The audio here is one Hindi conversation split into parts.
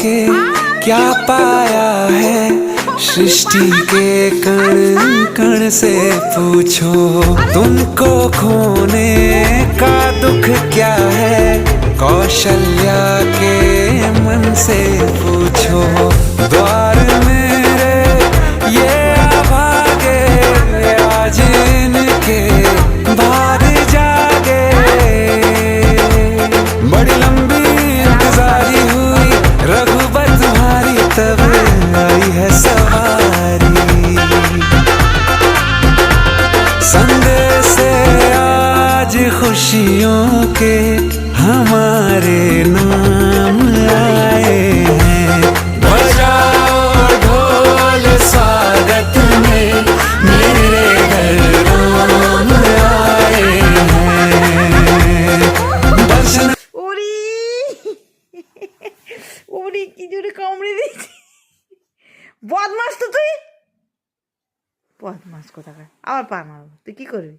के क्या पाया है सृष्टि के कण कण से पूछो। तुमको खोने का दुख क्या है कौशल्या के मन से पूछो। द्वार मेरे ये अभागे आज इनके भाग जागे। बड़ी लंबी इंतजारी हुई रघुबर तुम्हारी तब आई है सवारी। संदेश से आज खुशियों के हमारे नाम आए हैं। बजाओ ढोल स्वागत में मेरे घर राम आए हैं। दर्शन ওরি ওরি কি জোরে কামড়ে দিয়েছি। বদমাস তো তুই, বদমাস কোথাকার। আবার পা মারবো, তুই কি করবি?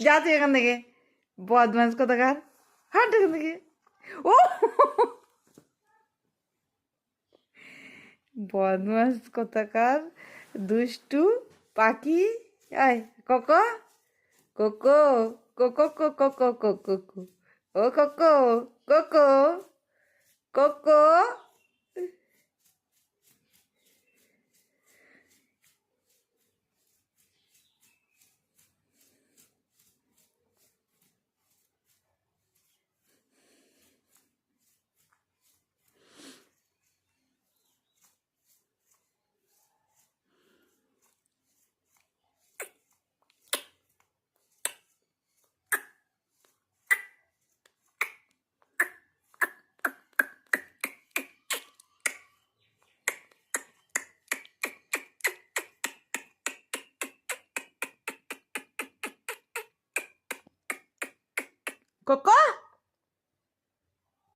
যা তুই এখান থেকে, বদমাস কোথাকার, হাট এখান থেকে। ও বদমাস কোথাকার, দুষ্টু পাখি। আয় কোকো কোকো কোকো কোকো কোকো কোকো, ও কোকো কোকো কোকো। কোকো